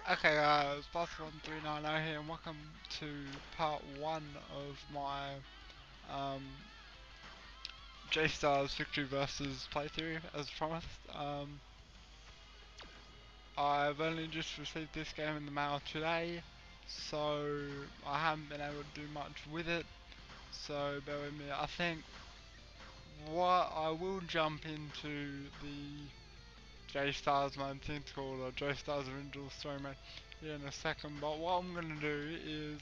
Okay guys, Basketball390 here and welcome to part 1 of my um, J-Stars Victory versus playthrough as promised. I've only just received this game in the mail today, so I haven't been able to do much with it, so bear with me. I think what I will jump into the J-Stars mode called or J-Stars original story mode here in a second, but what I'm going to do is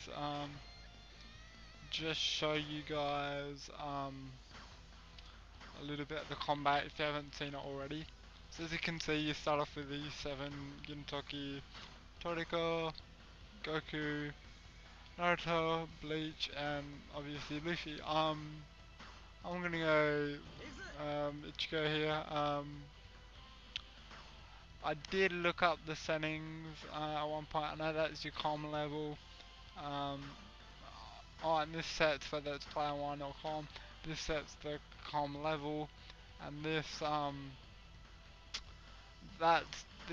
just show you guys a little bit of the combat if you haven't seen it already. So as you can see, you start off with these 7: Gintoki, Toriko, Goku, Naruto, Bleach, and obviously Luffy. I'm gonna go Ichigo here. I did look up the settings at one point. I know that's your calm level. Um, and this sets whether it's player 1 or calm. This sets the calm level, and this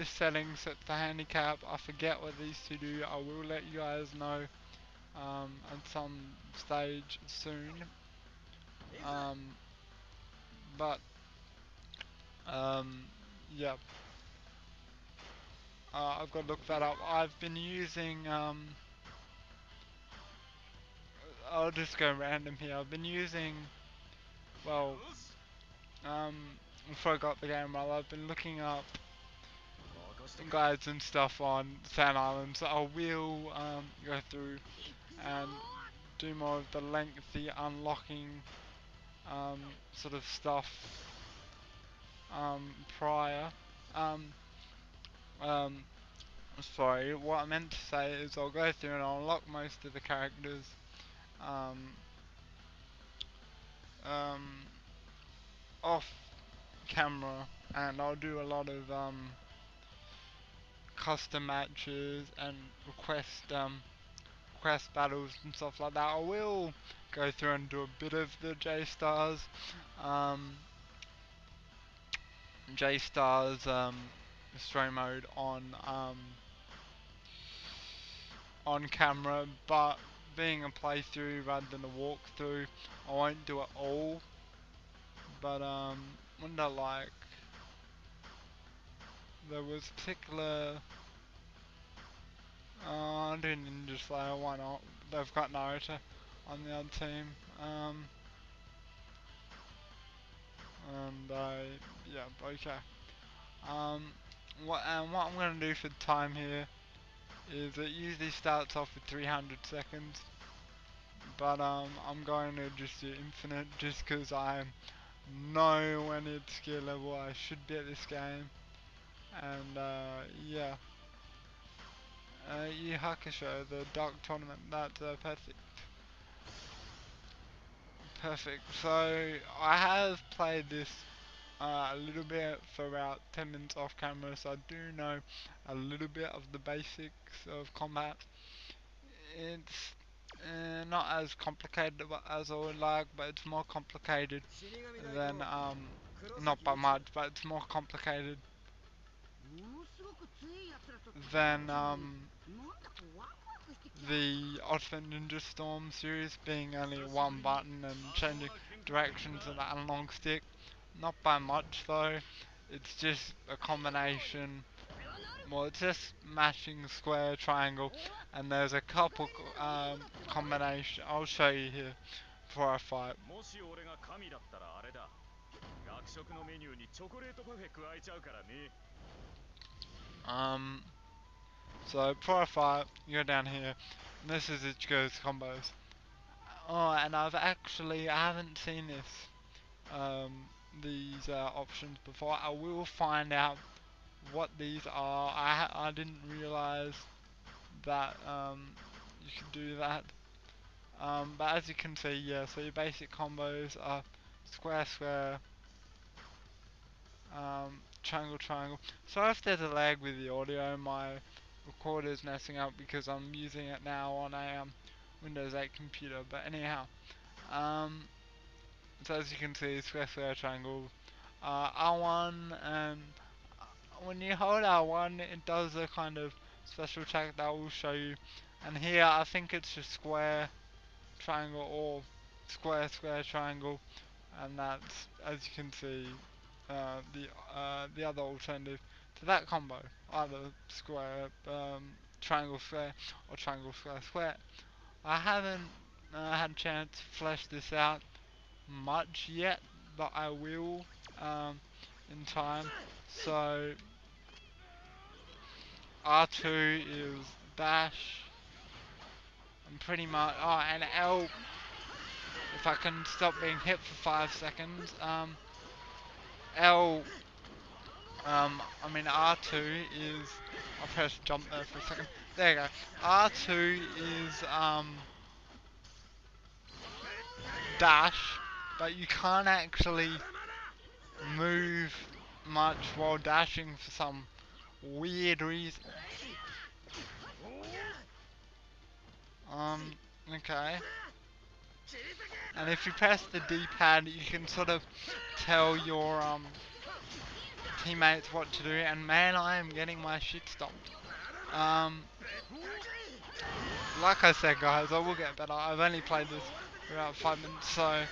setting sets the handicap. I forget what these two do. I will let you guys know at some stage soon. Um, but um, yeah, I've got to look that up. I've been using I'll just go random here. I've been using, well, um, before I got the game well, I've been looking up guides and stuff on Sand Island, so I will go through and do more of the lengthy unlocking um, sort of stuff prior. Um, um, sorry, what I meant to say is I'll go through and I'll unlock most of the characters um, um, off camera, and I'll do a lot of custom matches and request battles and stuff like that. I will go through and do a bit of the um, J-Stars story mode on camera, but being a playthrough rather than a walkthrough, I won't do it all. But wouldn't I like there was particular I do Ninja Slayer, why not? They've got Naruto on the other team. And yeah, okay. Um, what I'm gonna do for time here is it usually starts off with 300 seconds, but I'm going to just do infinite just because I know when it's skill level I should be at this game, and yeah. Yu Hakusho, the Dark Tournament, that's perfect. Perfect. So I have played this a little bit for about 10 minutes off camera, so I do know a little bit of the basics of combat. It's not as complicated as I would like, but it's more complicated than, not by much, but it's more complicated than the Ultimate Ninja Storm series, being only one button and changing directions with an analog stick. Not by much though, it's just a combination. Well, it's just mashing square, triangle, and there's a couple combination. I'll show you here before I fight. Um, so before I fight, you go down here, and this is Ichigo's combos. Oh, and I haven't seen these options before. I will find out what these are. I didn't realize that you could do that. But as you can see, yeah, so your basic combos are square, square, triangle, triangle. Sorry if there's a lag with the audio, my recorder's messing up because I'm using it now on a Windows 8 computer, but anyhow. So as you can see, square, square, triangle, R1, and when you hold R1 it does a kind of special attack that will show you. And here I think it's just square, triangle, or square, square, triangle, and that's, as you can see, the other alternative to that combo, either square, triangle, square, or triangle, square, square. I haven't had a chance to flesh this out much yet, but I will in time. So R2 is dash, and pretty much, oh, and L, if I can stop being hit for 5 seconds, L, I mean R2 is, I'll press jump there for a second, there you go, R2 is, dash, but you can't actually move much while dashing for some weird reason. Okay. And if you press the D-pad, you can sort of tell your teammates what to do, and man, I am getting my shit stopped. Like I said, guys, I will get better. I've only played this for about 5 minutes, so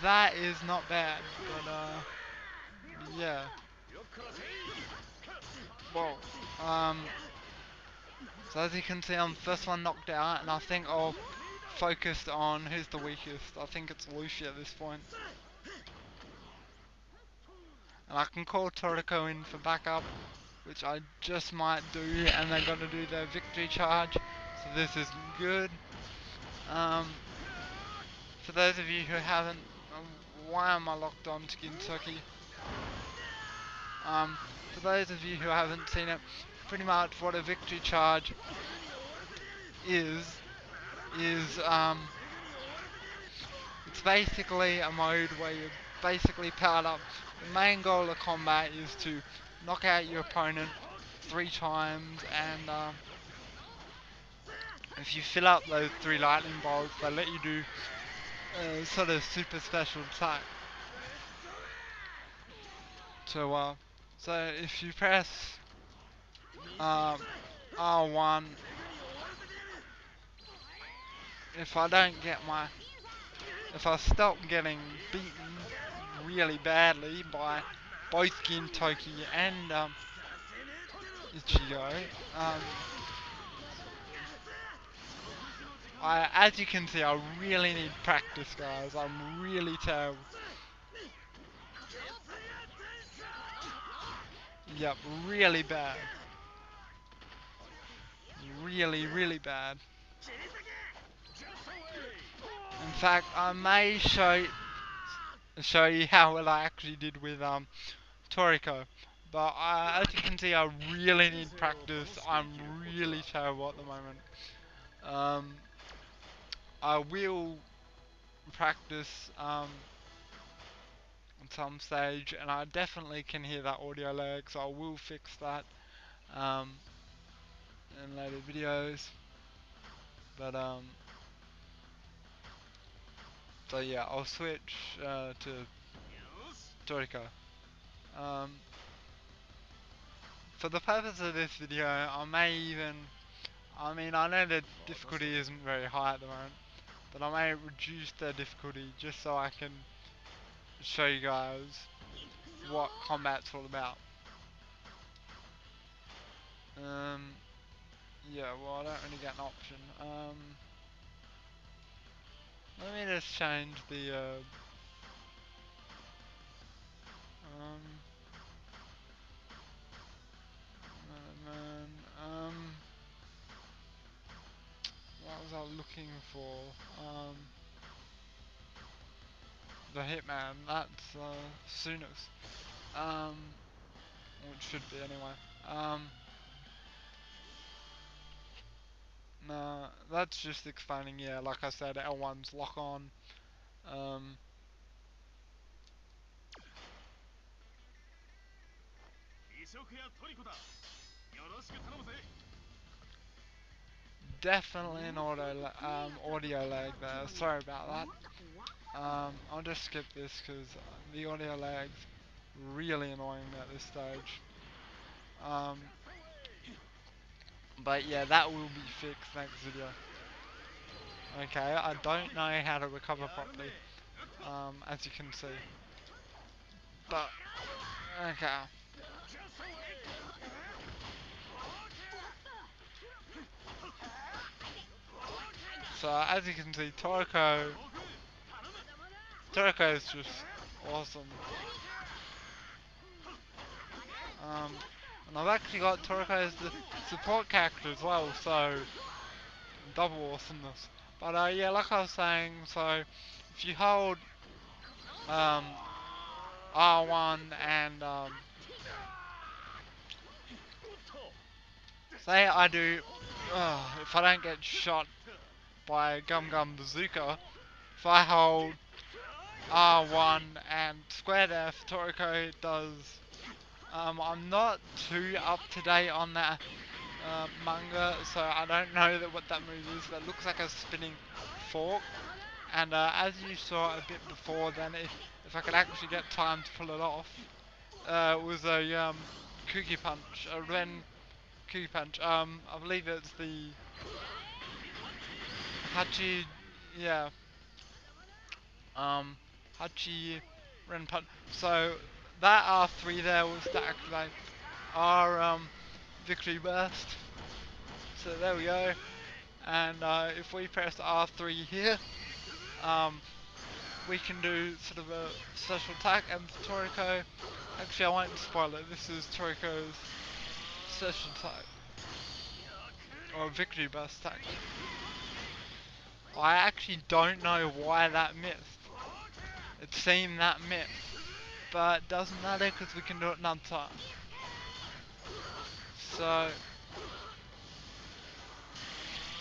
that is not bad, but yeah. Whoa. So as you can see, I'm the first one knocked out, and I think I'll focus on who's the weakest. I think it's Luffy at this point. And I can call Toriko in for backup, which I just might do, and they're gonna do their victory charge, so this is good. For those of you who haven't, why am I locked on to Gintoki? For those of you who haven't seen it, pretty much what a victory charge is it's basically a mode where you're basically powered up. The main goal of combat is to knock out your opponent 3 times, and if you fill up those 3 lightning bolts, they let you do sort of super special attack. So if you press R1, if I stop getting beaten really badly by both Gintoki and Ichigo, as you can see, I really need practice, guys. I'm really terrible. Yep, really bad. Really, really bad. In fact, I may show you how well I actually did with Toriko. But as you can see, I really need practice. I'm really terrible at the moment. I will practice on some stage, and I definitely can hear that audio lag, so I will fix that in later videos. But so yeah, I'll switch to Toriko. For the purpose of this video, I may even, I mean, I know the difficulty isn't very high at the moment, but I may reduce the difficulty just so I can show you guys what combat's all about. Yeah, well, I don't really get an option. Let me just change the what was I looking for? The Hitman, that's Sunus. Or it should be anyway. No, that's just explaining, yeah, like I said, L1's lock on. Definitely an audio lag there, sorry about that. I'll just skip this because the audio lag's really annoying at this stage. But yeah, that will be fixed next video. Okay, I don't know how to recover properly, as you can see. But, okay. So, as you can see, Toriko is just awesome. Um, and I've actually got Toriko as the support character as well, so double awesomeness. But yeah, like I was saying, so if you hold um, R1 and say I do, if I don't get shot by Gum Gum Bazooka, if I hold R1 and square death, Toriko does. I'm not too up to date on that manga, so I don't know what that move is. That looks like a spinning fork. And as you saw a bit before, then if I could actually get time to pull it off, it was a Kuki punch, a Ren Kuki punch. I believe it's the Hachi, yeah, um, Hachi Ren punch. So that R3 there was to activate our victory burst. So there we go. And if we press R3 here, um, we can do sort of a special attack, and Toriko, actually I won't spoil it, this is Toriko's special attack, or victory burst attack. I actually don't know why that missed. It seemed that missed, but doesn't matter because we can do it another time. So,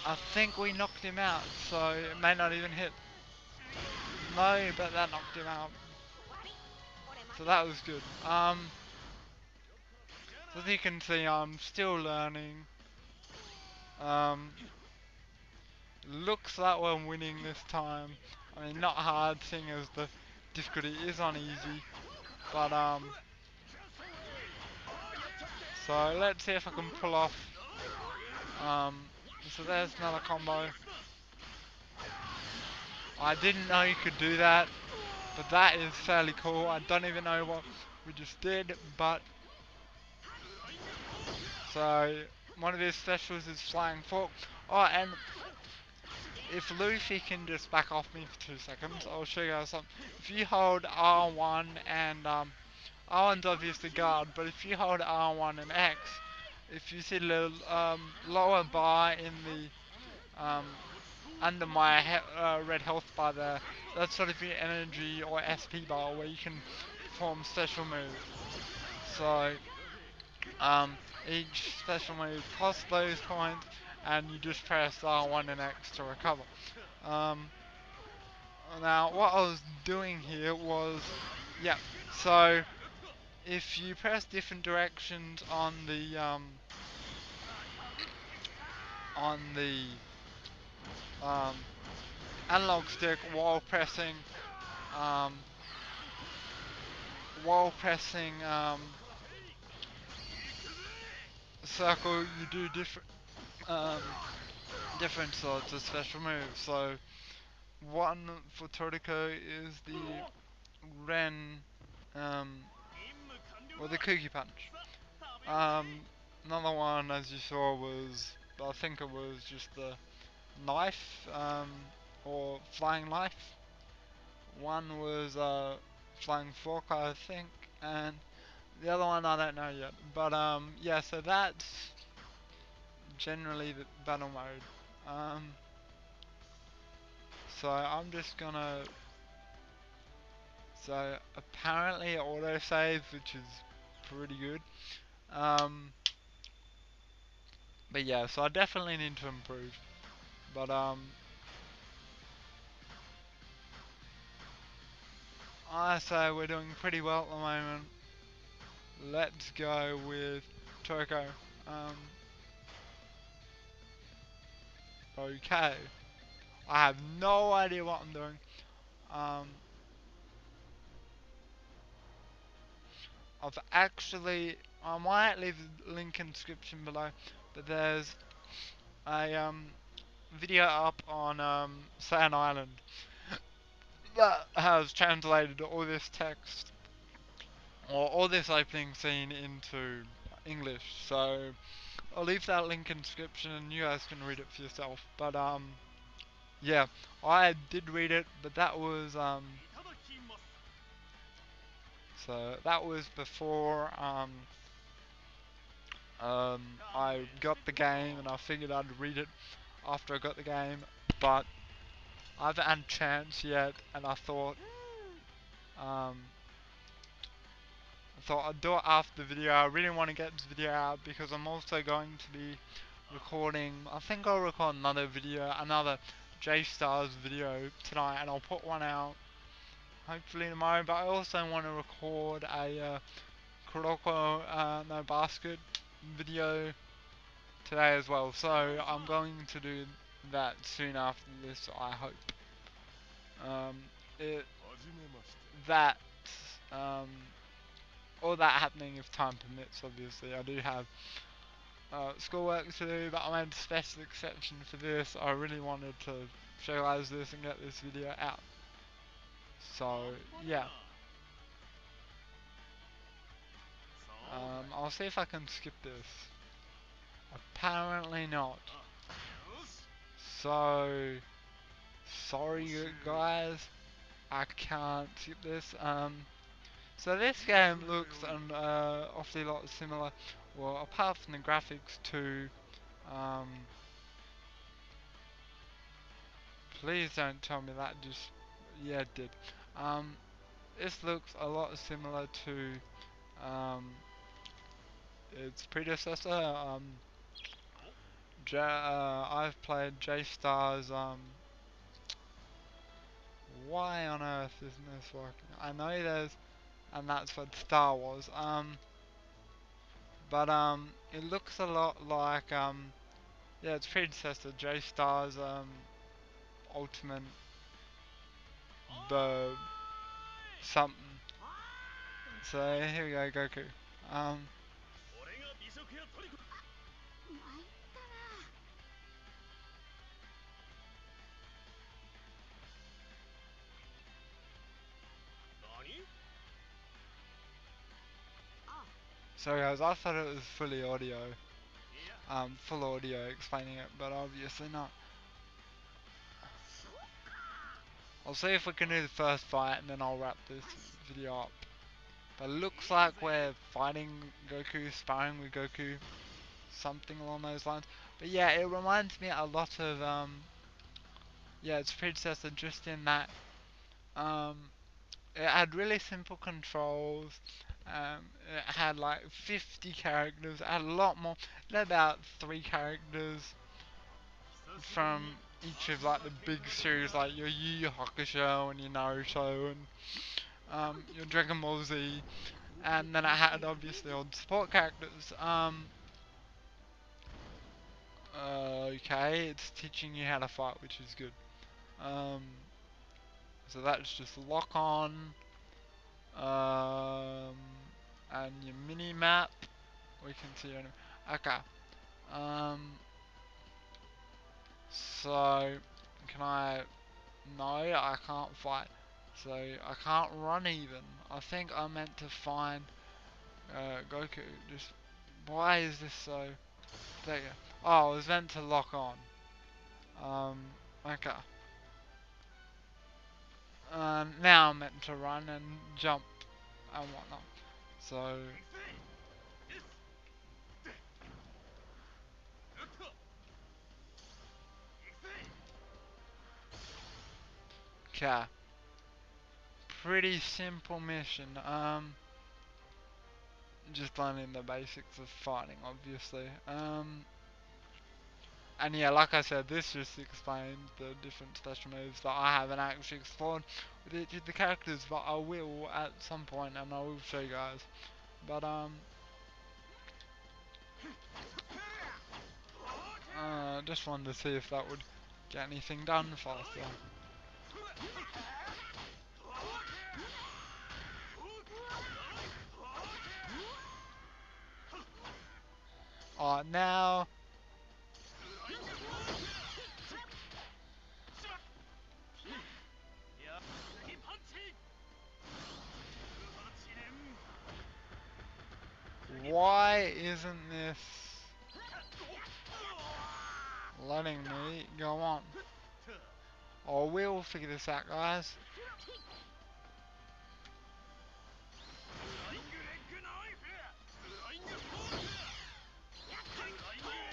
I think we knocked him out, so it may not even hit. No, but that knocked him out. So that was good. As you can see, I'm still learning. Um, Looks like we're winning this time. I mean, not hard, seeing as the difficulty is on easy. But, so let's see if I can pull off, so there's another combo. I didn't know you could do that, but that is fairly cool. I don't even know what we just did, but, so, one of his specials is Flying Fork. Oh, and if Luffy can just back off me for 2 seconds, I'll show you guys something. If you hold R1 and R1's obviously guard, but if you hold R1 and X, if you see the little lower bar in the under my red health bar there, that's sort of your energy or SP bar where you can perform special moves. So each special move costs those points, and you just press R1 and X to recover. Um, Now, what I was doing here was, yeah, so if you press different directions on the um, analog stick um, while pressing circle, you do um, different sorts of special moves. So one for Toriko is the Ren, um, or the Cookie Punch. Another one, as you saw, was, I think it was just the knife, or flying knife. One was flying fork, I think, and the other one I don't know yet. But yeah, so that's generally the battle mode. So I'm just gonna. So apparently it auto saves, which is pretty good. But yeah, so I definitely need to improve. But I say we're doing pretty well at the moment. Let's go with Turco. Um, okay. I have no idea what I'm doing. Um, I've actually, I might leave the link in the description below. but there's a video up on Sand Island that has translated all this text or all this opening scene into English. So I'll leave that link in the description and you guys can read it for yourself. But yeah, I did read it, but that was so that was before I got the game, and I figured I'd read it after I got the game, but I haven't had a chance yet, and um, I thought I'd do it after the video. I really want to get this video out because I'm also going to be recording, I think I'll record another video, another J-Stars video tonight, and I'll put one out hopefully tomorrow, but I also want to record a Kuroko no Basket video today as well, so I'm going to do that soon after this, I hope. It, that, all that happening if time permits, obviously. I do have schoolwork to do, but I made a special exception for this. I really wanted to show you guys this and get this video out. So, yeah. I'll see if I can skip this. Apparently not. So, sorry guys, I can't skip this. So this game looks an awfully lot similar, well, apart from the graphics to, please don't tell me that just, yeah it did. This looks a lot similar to its predecessor. I've played J-Stars, why on earth isn't this working? I know there's, and that's what Star Wars, but it looks a lot like, yeah, its predecessor, J-Stars, Ultimate, the something. So here we go, Goku. So guys, I thought it was fully audio, full audio explaining it, but obviously not. I'll see if we can do the first fight and then I'll wrap this video up. But it looks like we're fighting Goku, sparring with Goku, something along those lines. But yeah, it reminds me a lot of, yeah, its predecessor, just in that, it had really simple controls. It had like 50 characters. It had a lot more. It had about 3 characters from each of like the big series, like your Yu Yu Hakusho and your Naruto and your Dragon Ball Z. And then it had obviously all the support characters. Okay, it's teaching you how to fight, which is good. So that's just lock on. And your mini map, we can see anyway. Okay. So can I? No, I can't fight. So I can't run even. I think I meant to find Goku. Just why is this so? There you go. Oh, I was meant to lock on. Okay. Now I'm meant to run and jump and whatnot. So. Okay. Pretty simple mission. Just learning the basics of fighting, obviously. And yeah, like I said, this just explains the different special moves that I haven't actually explored with each of the characters, but I will at some point, and I will show you guys. But just wanted to see if that would get anything done faster. Now Why isn't this letting me go on? Oh, we'll figure this out, guys.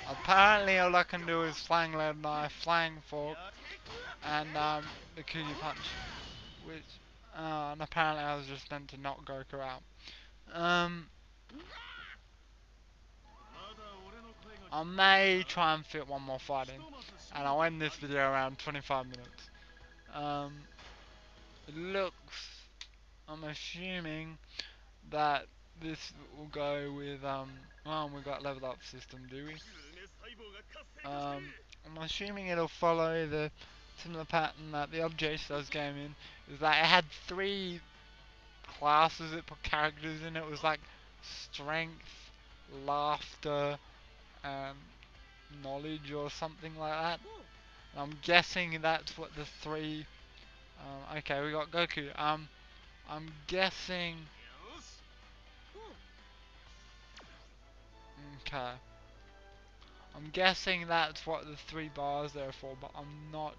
Apparently all I can do is flying lead knife, flying fork, and the Kugi punch. Which, and apparently I was just meant to knock Goku out. I may try and fit one more fight in, and I'll end this video around 25 minutes. It looks, I'm assuming that this will go with, well, we got level up system, do we? I'm assuming it'll follow the similar pattern that the old JStars game in, is that it had 3 classes it put characters in. It was like strength, laughter, and knowledge or something like that. I'm guessing that's what the 3, okay, we got Goku. I'm guessing, okay, I'm guessing that's what the 3 bars there are for, but I'm not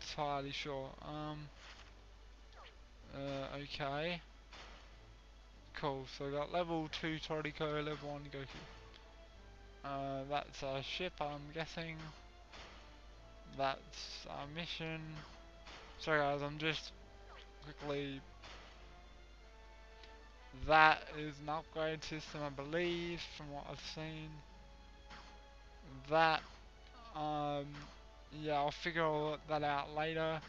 entirely sure. Okay. Cool, so we got level 2 Toriko, level 1 Goku. That's our ship, I'm guessing. That's our mission. Sorry guys, I'm just quickly... That is an upgrade system, I believe, from what I've seen. That, yeah, I'll figure all that out later.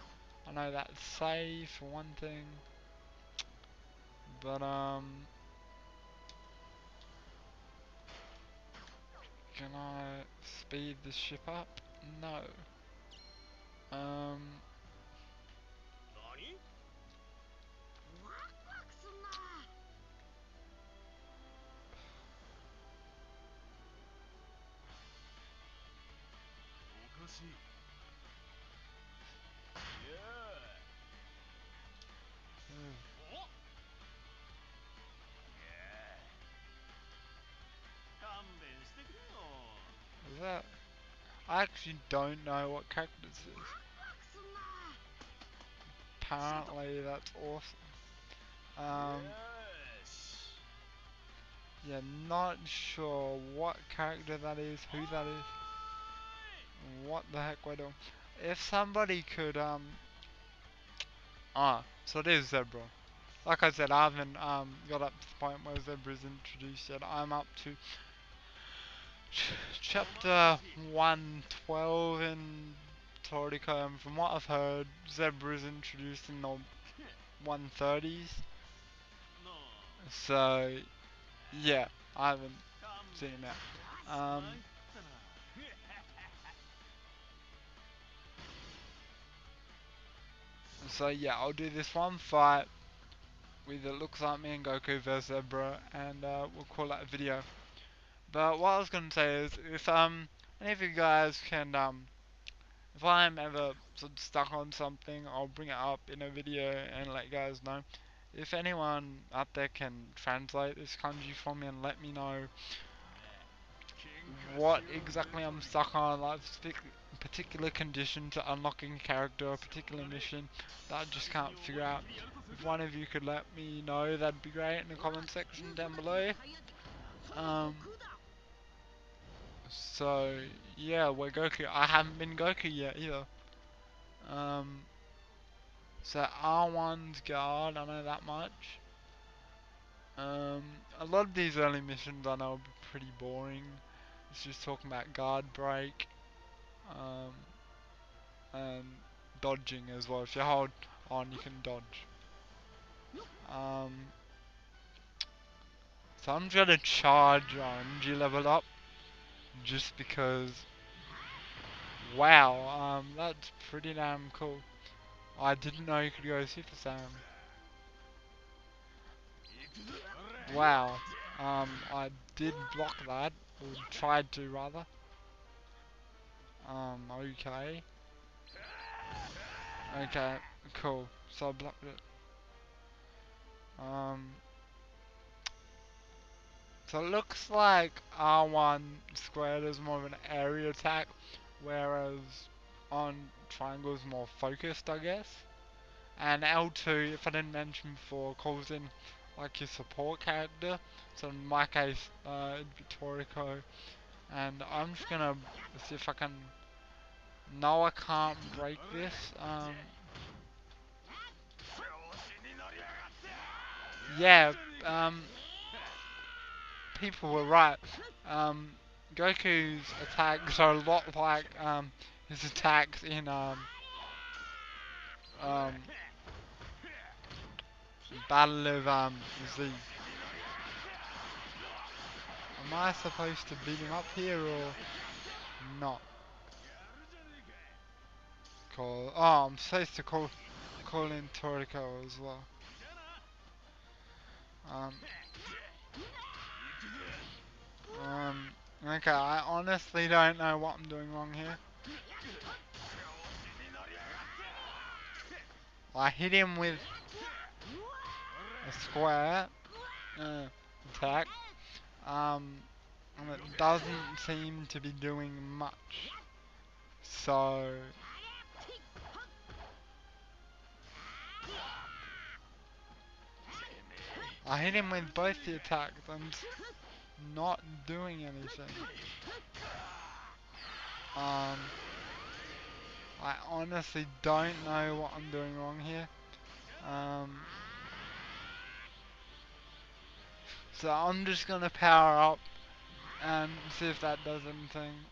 I know that's safe for one thing. But, can I speed the ship up? No. Is that... I actually don't know what character this is. Apparently that's awesome. Yeah, not sure what character that is, who that is, what the heck we're doing. If somebody could, so it is Zebra. Like I said, I haven't, got up to the point where Zebra's introduced yet. I'm up to chapter 112 in Toriko, and from what I've heard, Zebra's introduced in the 130s. So, yeah, I haven't seen that. So yeah, I'll do this one fight with it looks like me and Goku vs Zebra, and we'll call that a video. But what I was gonna say is, if any of you guys can, if I'm ever sort of stuck on something, I'll bring it up in a video and let you guys know. If anyone out there can translate this kanji for me and let me know what exactly I'm stuck on, like particular condition to unlocking a character or a particular mission that I just can't figure out. If one of you could let me know, that'd be great in the comment section down below. So yeah, we're Goku. I haven't been Goku yet either. So R1's guard, I know that much. A lot of these early missions I know will be pretty boring. It's just talking about guard break, and dodging as well. If you hold on, you can dodge. So I'm just gonna charge our energy level up, just because. Wow, that's pretty damn cool. I didn't know you could go Super Saiyan. Wow. I did block that, or tried to rather. Okay. Okay, cool. So I blocked it. So it looks like R1 squared is more of an area attack, whereas on triangle is more focused, I guess. And L2, if I didn't mention before, calls in like your support character. So in my case, it'd be Toriko. And I'm just gonna see if I can. No, I can't break this. Yeah, people were right. Goku's attacks are a lot like his attacks in um, Battle of Z. Am I supposed to beat him up here or not? Oh, I'm supposed to call in Toriko as well. Um, okay, I honestly don't know what I'm doing wrong here. I hit him with a square attack, and it doesn't seem to be doing much. So I hit him with both the attacks and it's not doing anything. I honestly don't know what I'm doing wrong here. So I'm just gonna power up and see if that does anything.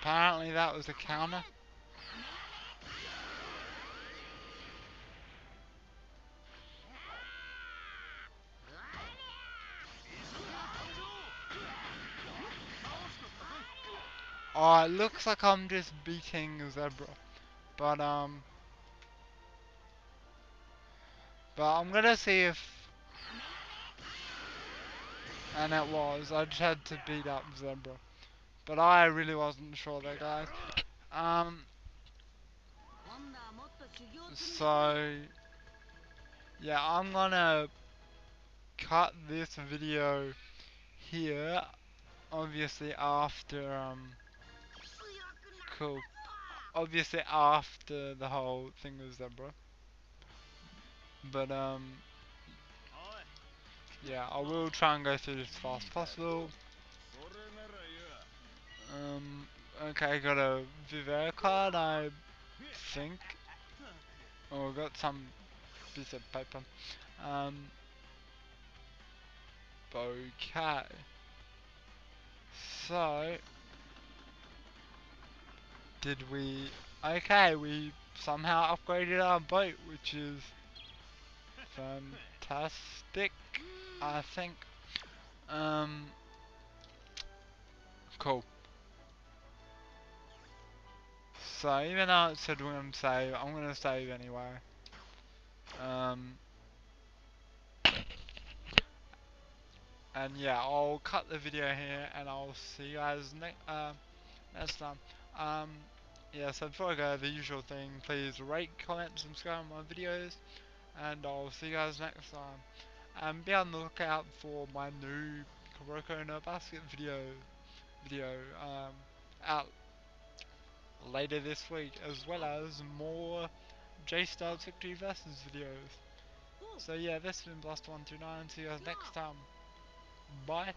Apparently that was a counter. Oh, it looks like I'm just beating Zebra. But I'm gonna see if, and it was, I just had to beat up Zebra. But I really wasn't sure there, guys. So yeah, I'm gonna cut this video here, obviously after cool, obviously after the whole thing with Zebra. But yeah, I will try and go through this as fast as possible. Okay, got a Vivera card, I think. Oh, got some piece of paper. Okay. So, did we... Okay, we somehow upgraded our boat, which is fantastic, I think. Cool. So, even though it said we're gonna save, I'm gonna save anyway. And yeah, I'll cut the video here, and I'll see you guys next time. Yeah, so before I go, the usual thing, please rate, comment, subscribe on my videos, and I'll see you guys next time. And be on the lookout for my new Kuroko no Basket video out later this week, as well as more J-Stars Victory Versus videos. So yeah, this has been Blast129, see you guys next time. Bye.